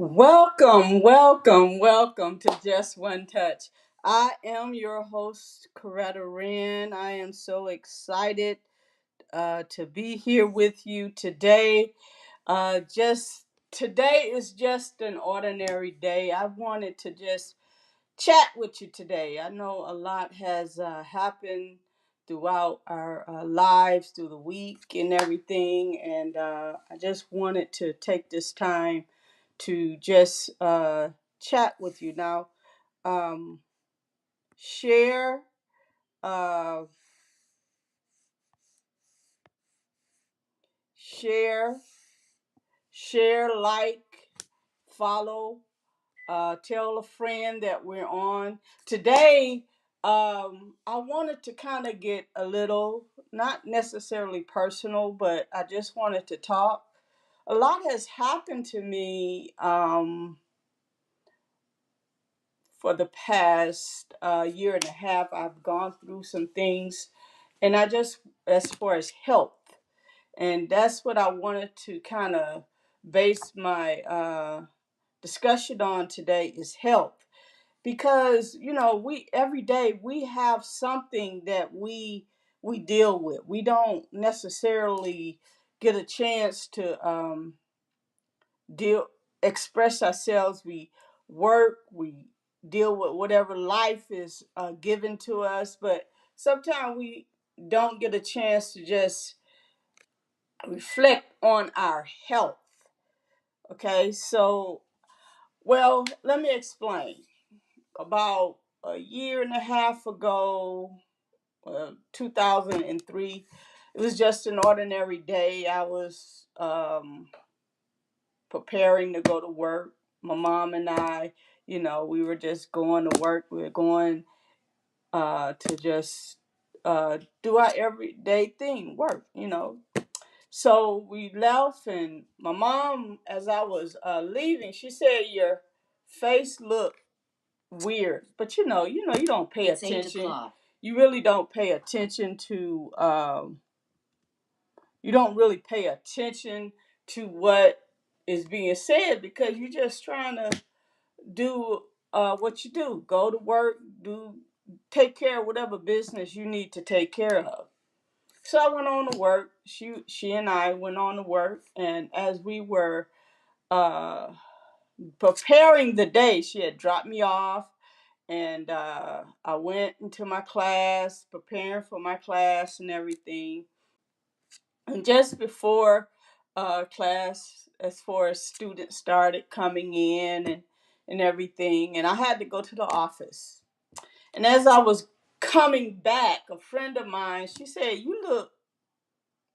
Welcome to Just One Touch. I am your host, Coretta Wren. I am so excited to be here with you today. Just today is just an ordinary day. I wanted to just chat with you today. I know a lot has happened throughout our lives through the week and everything, and I just wanted to take this time to just chat with you now. Um, share, uh, share, share, like, follow. Tell a friend that we're on today. I wanted to kind of get a little, not necessarily personal, but I just wanted to talk. A lot has happened to me for the past year and a half. I've gone through some things, and I just, as far as health, and that's what I wanted to kind of base my discussion on today is health. Because we every day we have something that we deal with. We don't necessarily get a chance to deal express ourselves. We work, we deal with whatever life is given to us, but sometimes we don't get a chance to just reflect on our health. Okay, so well, let me explain. About a year and a half ago, 2003. It was just an ordinary day. I was preparing to go to work. My mom and I, we were just going to work. We were going to just do our everyday thing, work. So we left, and my mom, as I was leaving, she said, "Your face looked weird." But you don't pay It's 8 attention. O'clock. You really don't pay attention to you don't really pay attention to what is being said, because you're just trying to do what you do. Go to work, take care of whatever business you need to take care of. So I went on to work. She and I went on to work, and as we were uh preparing the day, she had dropped me off, and I went into my class, preparing for my class and everything. And just before class, as far as students started coming in and everything, and I had to go to the office. And as I was coming back, a friend of mine, she said,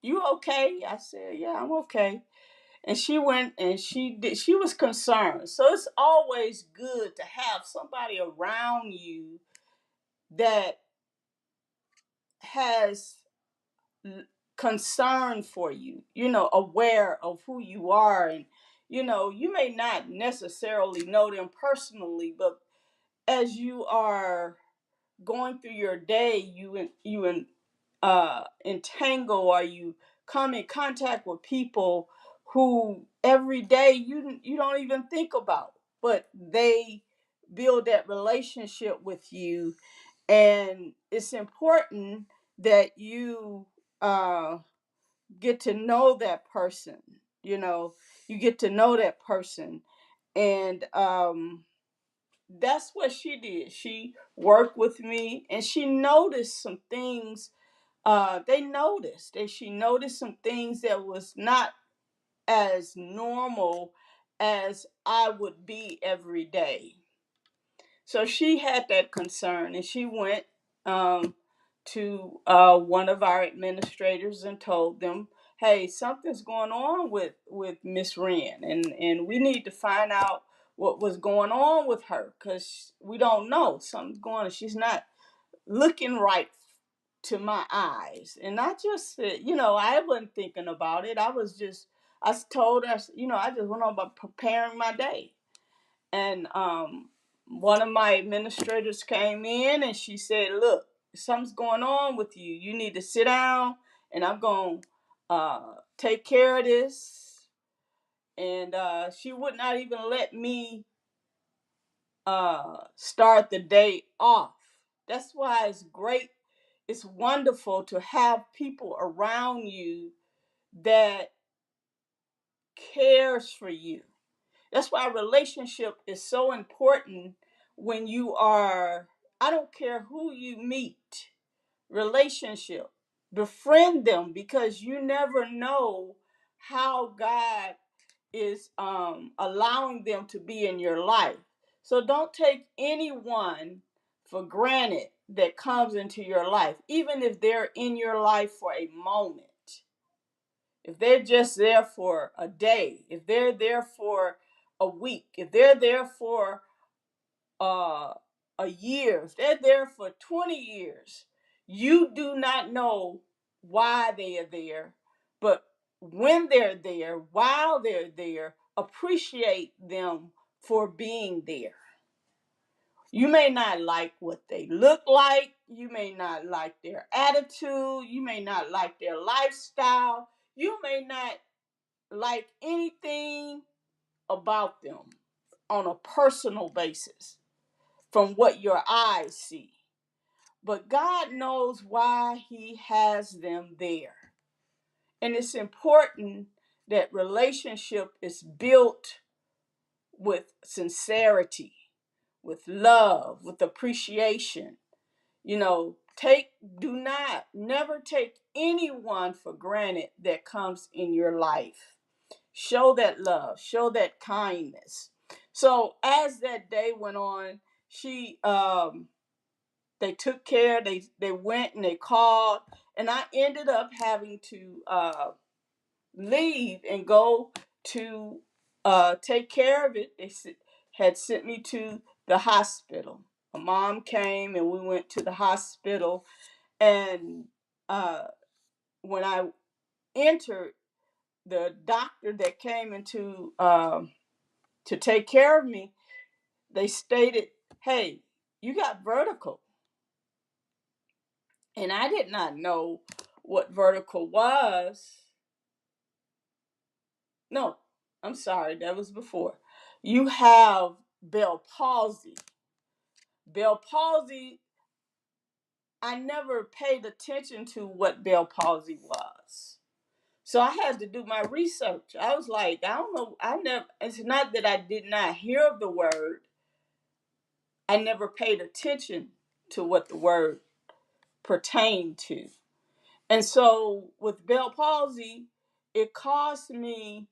"You okay?" I said, "Yeah, I'm okay." And she went and she was concerned. So it's always good to have somebody around you that has concern for you, aware of who you are. And you may not necessarily know them personally, but as you are going through your day, entangle, or you come in contact with people who every day you don't even think about, but they build that relationship with you. And it's important that you uh, get to know that person. You get to know that person. And that's what she did. She worked with me, and she noticed some things. She noticed some things that was not as normal as I would be every day. So she had that concern, and she went to one of our administrators and told them, "Hey, something's going on with Miss Wren, and we need to find out what was going on with her, because we don't know, something's going on. She's not looking right to my eyes." And I just said, I wasn't thinking about it. I told her, I just went on about preparing my day. And one of my administrators came in, and she said, "Look, something's going on with you. You need to sit down, and I'm going to take care of this." And she would not even let me start the day off. That's why it's great. It's wonderful to have people around you that cares for you. That's why relationship is so important when you are, I don't care who you meet, relationship. Befriend them because you never know how God is allowing them to be in your life. So don't take anyone for granted that comes into your life, even if they're in your life for a moment. If they're just there for a day, if they're there for a week, if they're there for uh, a year, if they're there for 20 years, you do not know why they are there. But when they're there, while they're there, appreciate them for being there. You may not like what they look like. You may not like their attitude. You may not like their lifestyle. You may not like anything about them on a personal basis from what your eyes see. But God knows why He has them there. And it's important that relationship is built with sincerity, with love, with appreciation. You know, never take anyone for granted that comes in your life. Show that love, show that kindness. So as that day went on, she they took care, they went and they called, and I ended up having to leave and go to take care of it. They had sent me to the hospital. My mom came and we went to the hospital, and when I entered, the doctor that came into to take care of me, they stated, "Hey, you got vertigo." And I did not know what vertigo was. No, I'm sorry, that was before. You have Bell palsy. Bell palsy, I never paid attention to what Bell palsy was. So I had to do my research. I was like, I don't know. It's not that I did not hear of the word. I never paid attention to what the word pertained to. And so with Bell palsy, it caused me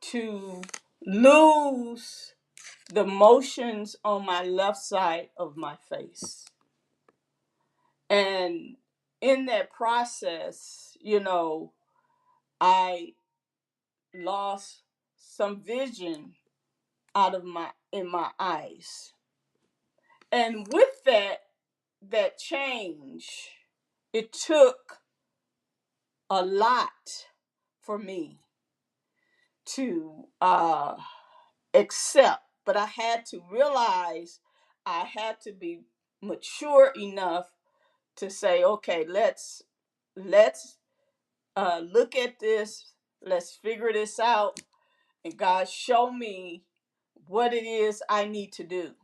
to lose the motions on my left side of my face. And in that process, I lost some vision out of my eyes. And with that change, it took a lot for me to accept, but I had to realize I had to be mature enough to say, okay, let's look at this, let's figure this out, and God show me what it is I need to do.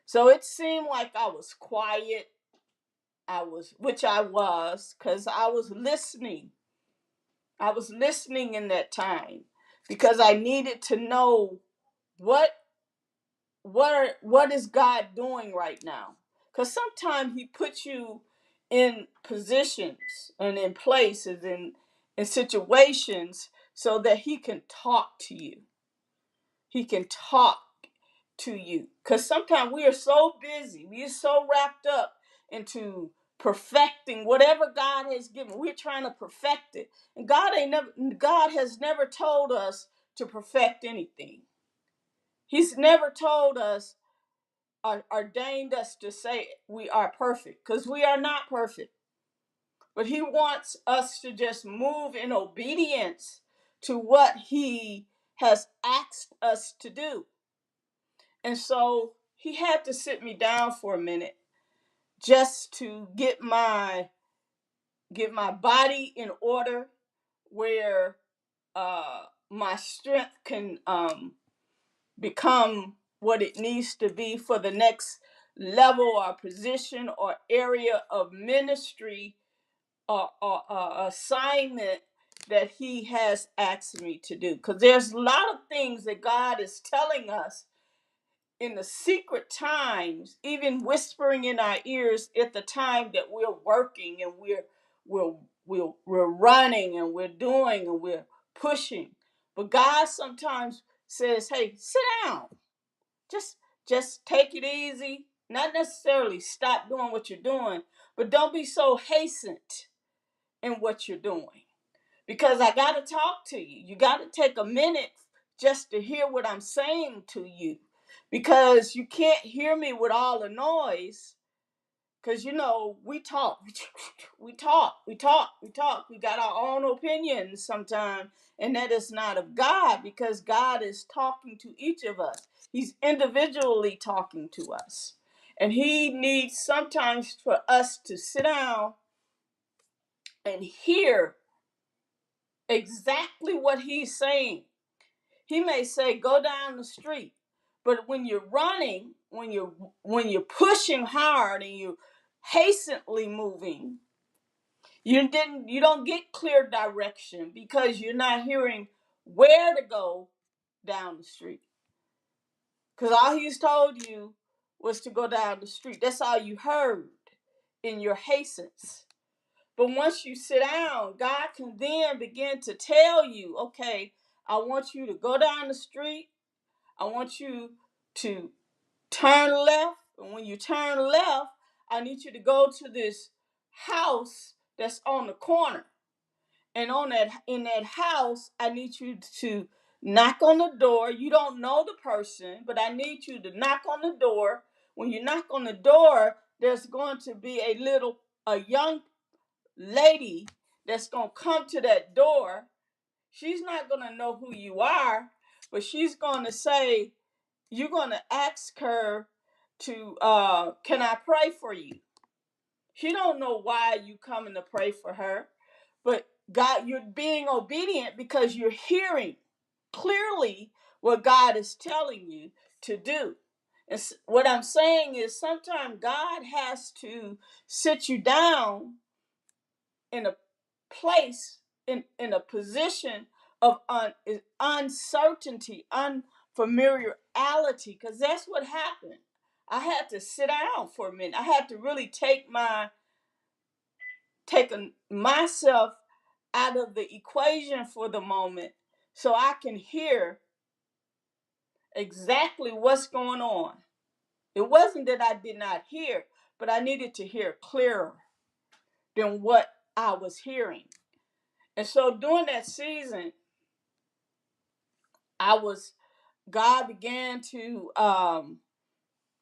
So it seemed like I was quiet. Which I was, because I was listening. I was listening in that time because I needed to know what what is God doing right now? Because sometimes He puts you in positions and in places and in situations so that He can talk to you. He can talk to you. Because sometimes we are so busy, we are so wrapped up into perfecting whatever God has given. We're trying to perfect it. And God has never told us to perfect anything. He's never told us ordained us to say we are perfect, because we are not perfect. But He wants us to just move in obedience to what He has asked us to do. And so He had to sit me down for a minute just to get my body in order, where my strength can become what it needs to be for the next level or position or area of ministry or assignment that he has asked me to do. Because there's a lot of things that God is telling us in the secret times, even whispering in our ears at the time that we're working and we're we're running and we're doing and we're pushing. But God sometimes says, "Hey, sit down. Just just take it easy. Not necessarily stop doing what you're doing, but don't be so hastened in what you're doing." Because I got to talk to you. You got to take a minute just to hear what I'm saying to you, because you can't hear me with all the noise. Because, we talk, we talk, we talk, we talk. We got our own opinions sometimes, and that is not of God, because God is talking to each of us. He's individually talking to us. And he needs sometimes for us to sit down and hear exactly what he's saying. He may say, go down the street. But when you're running, when you're pushing hard and you're hastily moving, you don't get clear direction because you're not hearing where to go down the street. Because all he's told you was to go down the street. That's all you heard in your hastens. But once you sit down, God can then begin to tell you, okay, I want you to go down the street. I want you to turn left. And when you turn left, I need you to go to this house that's on the corner. And in that house, I need you to knock on the door. You don't know the person, but I need you to knock on the door. When you knock on the door, there's going to be a young lady that's going to come to that door. She's not going to know who you are, but she's going to say, you're going to ask her to, can I pray for you? She don't know why you coming to pray for her, but God, you're being obedient because you're hearing clearly what God is telling you to do. And what I'm saying is sometimes God has to sit you down in a place, in a position of uncertainty, unfamiliarity, because that's what happened. I had to sit down for a minute. I had to really take myself out of the equation for the moment so I can hear exactly what's going on. It wasn't that I did not hear, but I needed to hear clearer than what I was hearing. And so during that season, God began to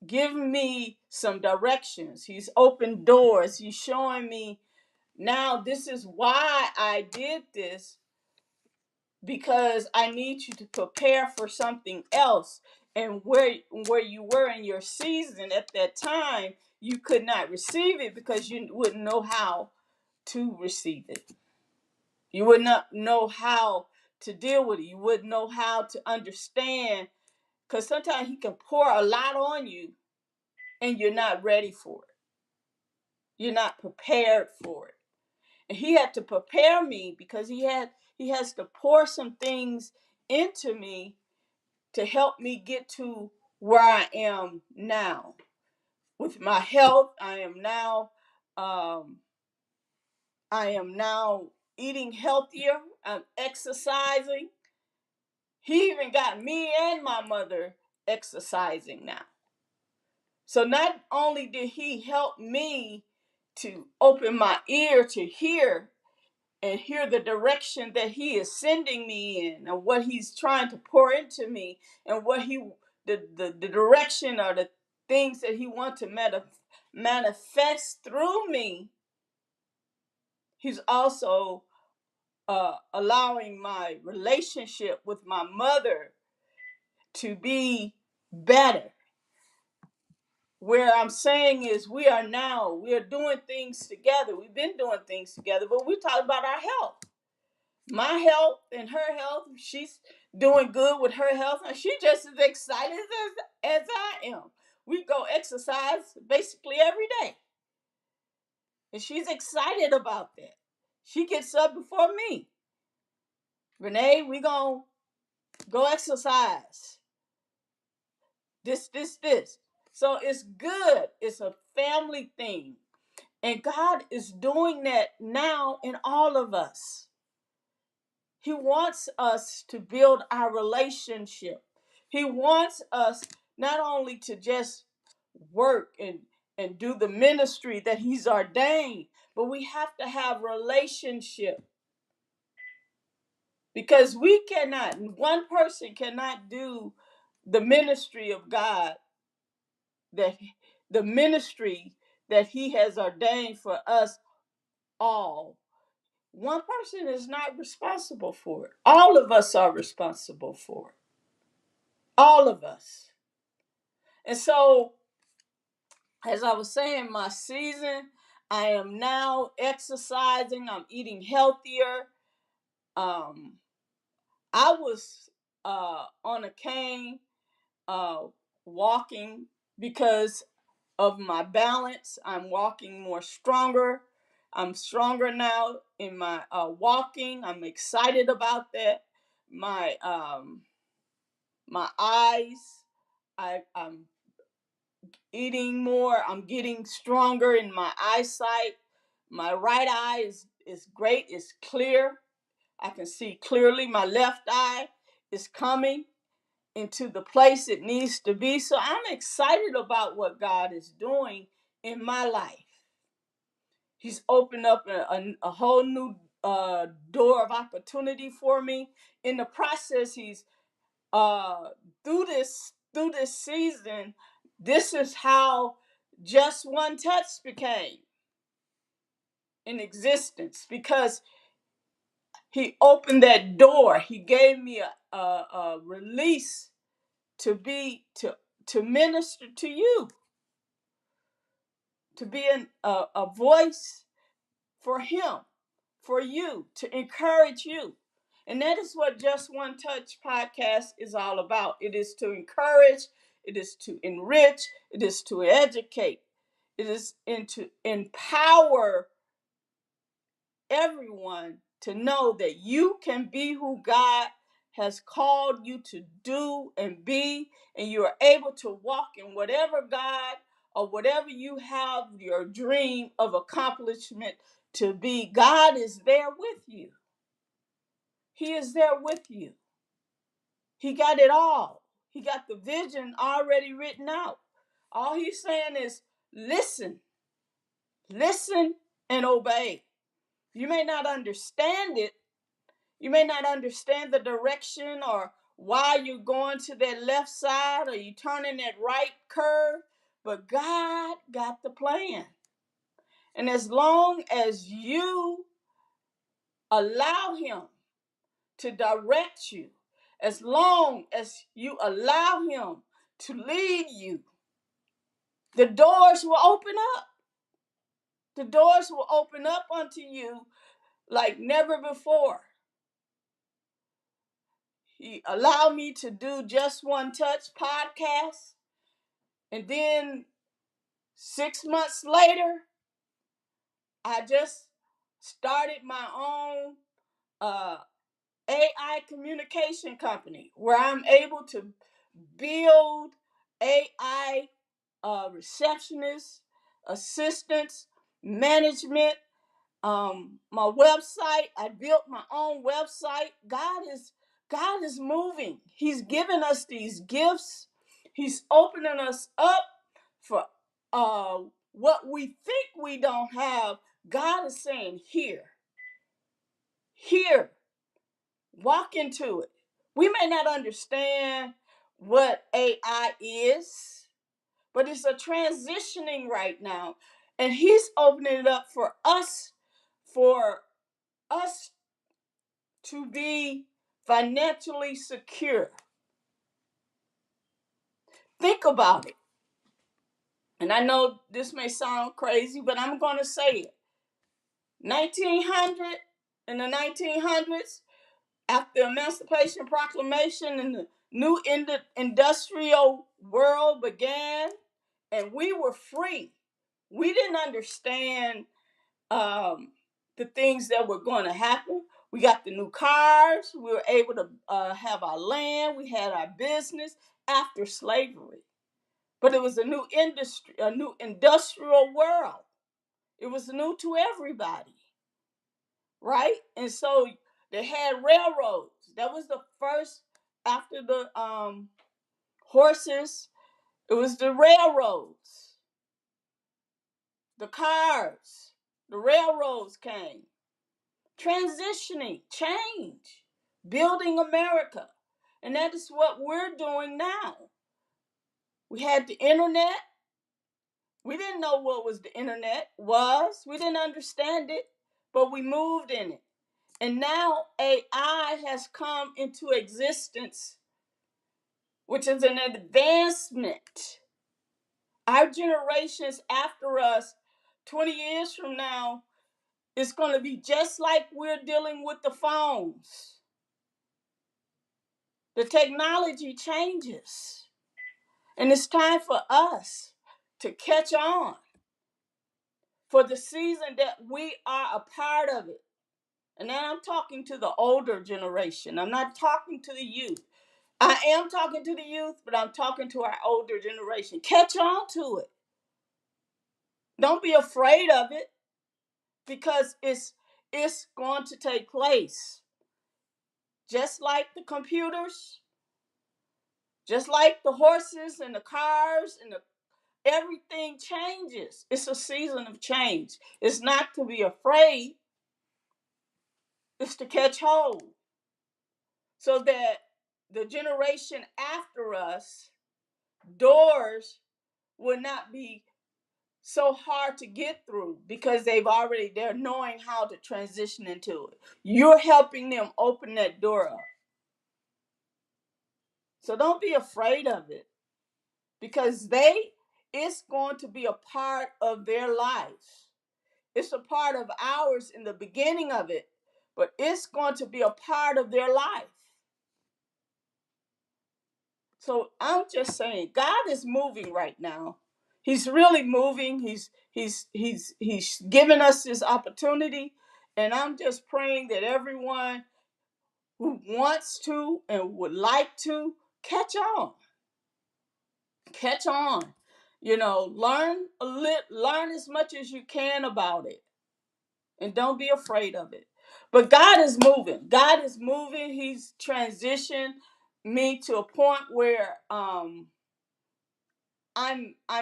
give me some directions. He's opened doors. He's showing me, now this is why I did this, because I need you to prepare for something else. And where you were in your season at that time, you could not receive it because you wouldn't know how to receive it. You would not know how to deal with it. You wouldn't know how to understand, because sometimes he can pour a lot on you and you're not ready for it. You're not prepared for it. And he had to prepare me because he has to pour some things into me to help me get to where I am now. With my health, um, I am now eating healthier. I'm exercising. He even got me and my mother exercising now. So not only did he help me to open my ear to hear and hear the direction that he is sending me in and what he's trying to pour into me and what the direction or the things that he wants to manifest through me, he's also allowing my relationship with my mother to be better. Where I'm saying is we are doing things together. We've been doing things together, but we talk about our health. my health and her health. She's doing good with her health, and she's just as excited as I am. We go exercise basically every day, and she's excited about that. She gets up before me. Renee, we gonna go exercise. This. So it's good. It's a family thing. And God is doing that now in all of us. He wants us to build our relationship. He wants us not only to just work and do the ministry that he's ordained, but we have to have relationship, because one person cannot do the ministry of God, that the ministry that he has ordained for us all. One person is not responsible for it. All of us are responsible for it. All of us. And so, as I was saying, my season, I am now exercising, I'm eating healthier. Um, I was on a cane, uh, walking because of my balance. I'm walking more stronger. I'm stronger now in my walking. I'm excited about that. My my eyes, I'm eating more. I'm getting stronger in my eyesight. My right eye is great. It's clear. I can see clearly. My left eye is coming into the place it needs to be. So I'm excited about what God is doing in my life. He's opened up a whole new door of opportunity for me. In the process, he's uh, through this season. This is how Just One Touch became in existence, because he opened that door. He gave me a release to be to minister to you, to be a voice for him, for you, to encourage you. And that is what Just One Touch podcast is all about. It is to encourage, it is to enrich, it is to educate, it is to empower everyone to know that you can be who God has called you to do and be, and you are able to walk in whatever God or whatever you have your dream of accomplishment to be. God is there with you. He is there with you. He got it all. He got the vision already written out. All he's saying is listen, listen, and obey. You may not understand it. You may not understand the direction or why you're going to that left side or you turning that right curve, but God got the plan. And as long as you allow him to direct you, as long as you allow him to lead you, the doors will open up. The doors will open up unto you like never before. He allowed me to do Just One Touch podcast. And then 6 months later, I just started my own AI communication company where I'm able to build AI receptionists, assistants, management. My website, I built my own website. God is moving. He's given us these gifts. He's opening us up for what we think we don't have. God is saying, here, walk into it. We may not understand what AI is, but it's a transitioning right now. And he's opening it up for us to be financially secure. Think about it. And I know this may sound crazy, but I'm going to say it. 1900 in the 1900s, after the Emancipation Proclamation and the new industrial world began, and we were free. We didn't understand the things that were going to happen. We got the new cars. We were able to have our land. We had our business after slavery. But it was a new industry, a new industrial world. It was new to everybody, right? And so they had railroads. That was the first, after the horses, it was the railroads, the cars, the railroads came. Transitioning, change, building America. And that is what we're doing now. We had the internet. We didn't know what was the internet was. We didn't understand it, but we moved in it. And now AI has come into existence, which is an advancement. Our generations after us, 20 years from now, it's going to be just like we're dealing with the phones. The technology changes. And it's time for us to catch on for the season that we are a part of it. And now I'm talking to the older generation. I'm not talking to the youth. I am talking to the youth, but I'm talking to our older generation. Catch on to it. Don't be afraid of it, because it's going to take place. Just like the computers, just like the horses and the cars and everything changes. It's a season of change. It's not to be afraid. It's to catch hold, so that the generation after us, doors will not be so hard to get through, because they're knowing how to transition into it. You're helping them open that door up. So don't be afraid of it, because it's going to be a part of their life. It's a part of ours in the beginning of it, but it's going to be a part of their life. So I'm just saying, God is moving right now. He's really moving. He's given us this opportunity, and I'm just praying that everyone who wants to and would like to catch on, catch on. Learn as much as you can about it, and don't be afraid of it. But God is moving. God is moving. He's transitioned me to a point where I'm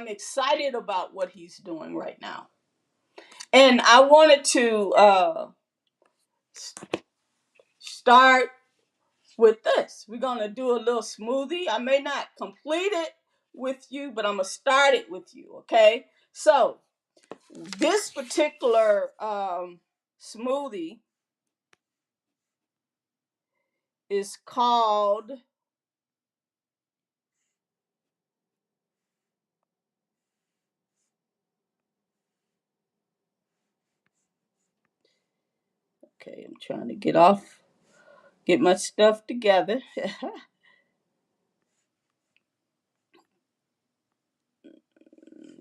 excited about what he's doing right now. And I wanted to start with this. We're gonna do a little smoothie. I may not complete it with you, but I'm gonna start it with you. Okay. So this particular smoothie is called, okay, I'm trying to get my stuff together.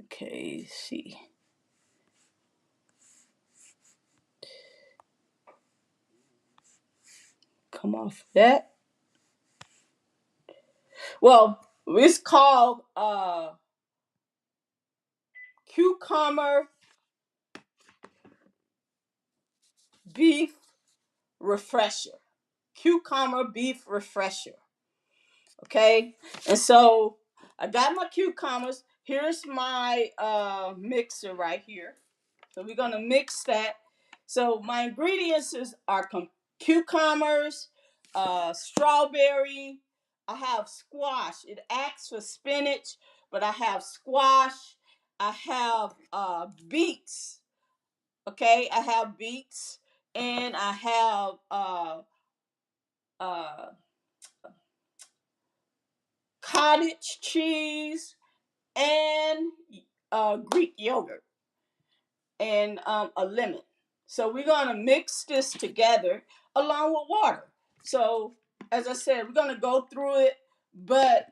Okay, let's see. Come off that. Well, it's called cucumber beef refresher. Cucumber beef refresher. Okay, and so I got my cucumbers. Here's my mixer right here. So we're gonna mix that. So my ingredients are cucumbers, strawberry. I have squash. It asks for spinach, but I have squash. I have beets. Okay, I have beets, and I have uh, cottage cheese and Greek yogurt, and a lemon. So we're going to mix this together along with water. So as I said, we're going to go through it, but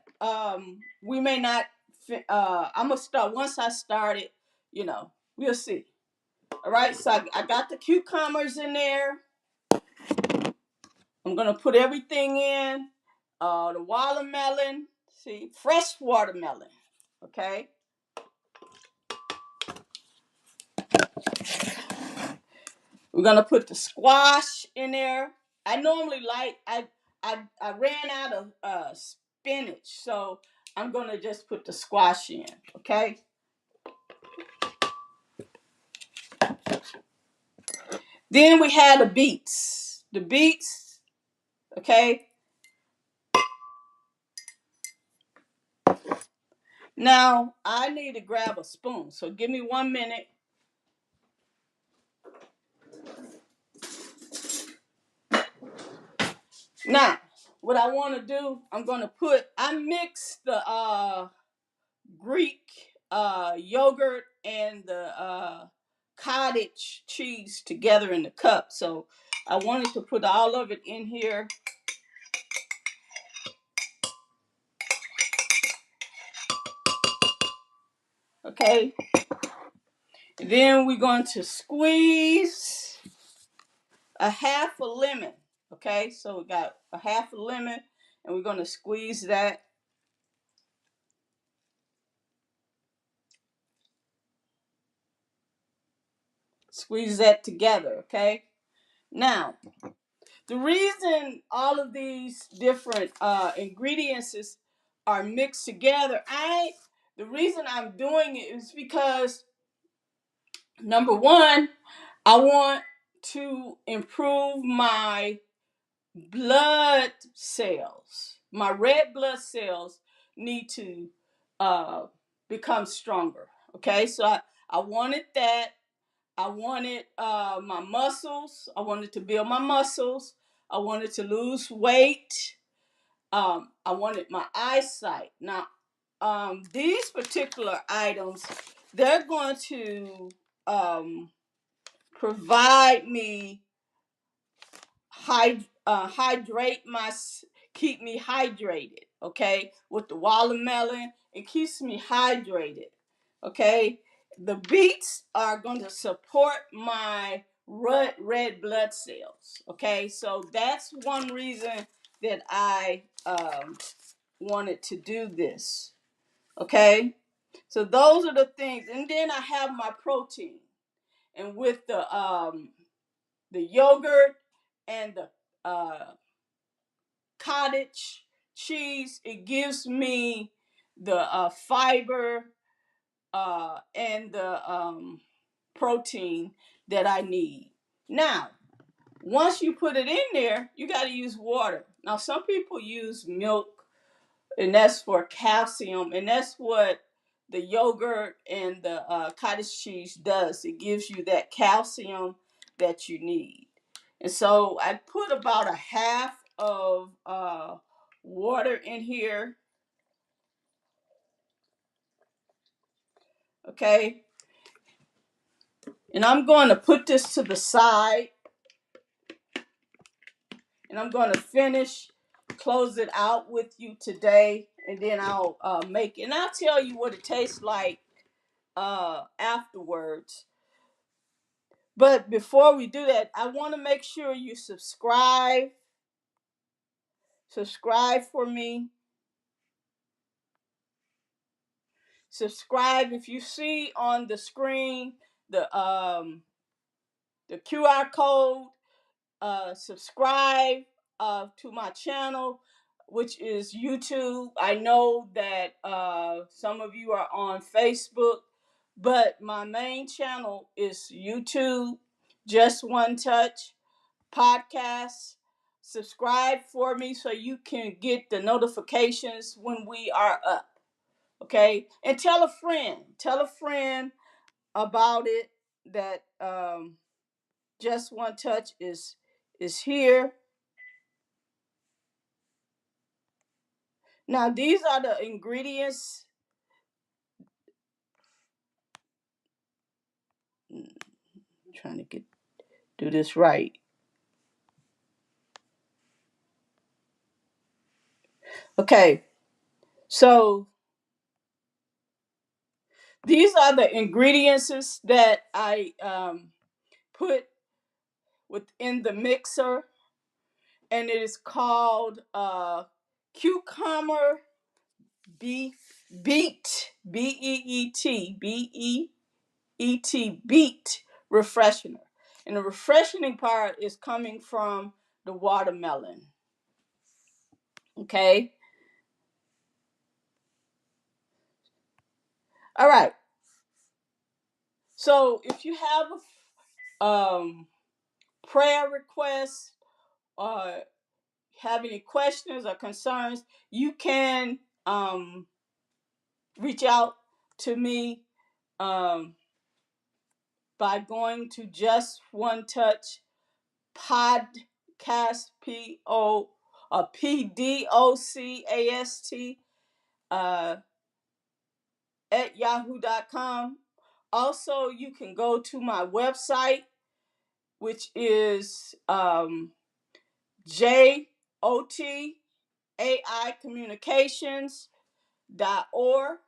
we may not. I'm gonna start once I start it. We'll see. All right. So I got the cucumbers in there. I'm gonna put everything in. The watermelon. See, fresh watermelon. Okay. We're gonna put the squash in there. I normally like I ran out of spinach, so I'm gonna just put the squash in. Okay. Then we had the beets. The beets. Okay. Now I need to grab a spoon, so give me 1 minute. Now, what I want to do, I mix the Greek yogurt and the cottage cheese together in the cup. So I wanted to put all of it in here. Okay. And then we're going to squeeze a half a lemon. Okay. So we got a half a lemon and we're going to squeeze that. Squeeze that together. Okay. Now, the reason all of these different ingredients are mixed together, the reason I'm doing it is because number one, I want to improve my blood cells. My red blood cells need to uh, become stronger. Okay, so I wanted that. I wanted my muscles. I wanted to build my muscles. I wanted to lose weight. I wanted my eyesight. Now, these particular items, they're going to provide me hydrate keep me hydrated. Okay, with the watermelon, it keeps me hydrated. Okay, the beets are going to support my red blood cells. Okay, so that's one reason that I wanted to do this. Okay, so those are the things, and then I have my protein, and with the yogurt and the cottage cheese, it gives me the fiber and the protein that I need. Now, once you put it in there, you got to use water. Now, some people use milk, and that's for calcium, and that's what the yogurt and the cottage cheese does. It gives you that calcium that you need. And so I put about a half of water in here. Okay. And I'm going to put this to the side. And I'm going to close it out with you today. And then I'll make it. And I'll tell you what it tastes like afterwards. But before we do that, I want to make sure you subscribe. Subscribe for me. Subscribe. If you see on the screen the QR code, subscribe to my channel, which is YouTube. I know that some of you are on Facebook, but my main channel is YouTube, Just One Touch Podcast. Subscribe for me so you can get the notifications when we are up. Okay, and tell a friend about it, that Just One Touch is here. Now these are the ingredients. I'm trying to get do this right. Okay, so these are the ingredients that I put within the mixer, and it is called cucumber beet beet beet refreshener, and the refreshing part is coming from the watermelon. Okay, all right. So if you have prayer requests or have any questions or concerns, you can reach out to me um, by going to Just One Touch podcast, PDOCAST, uh, at yahoo.com. Also, you can go to my website, which is JOTAIcommunications.org,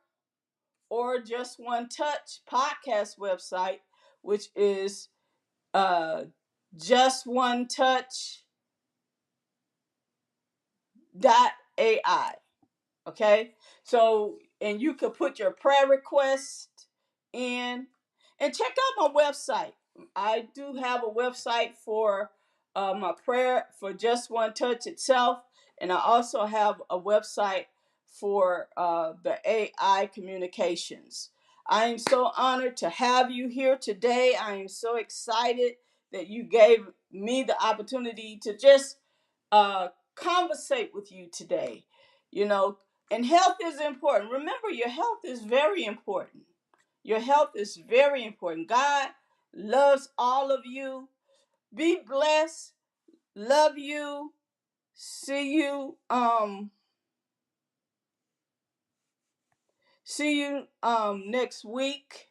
or Just One Touch podcast website, which is Just One Touch.ai. Okay, so and you could put your prayer request in, and check out my website. I do have a website for my prayer for Just One Touch itself, and I also have a website for the AI communications. I am so honored to have you here today. I am so excited that you gave me the opportunity to just uh, conversate with you today. You know, and health is important. Remember, your health is very important. Your health is very important. God loves all of you. Be blessed. Love you. See you. See you next week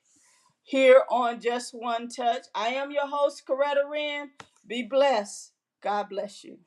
here on Just One Touch. I am your host, Coretta Wren. Be blessed. God bless you.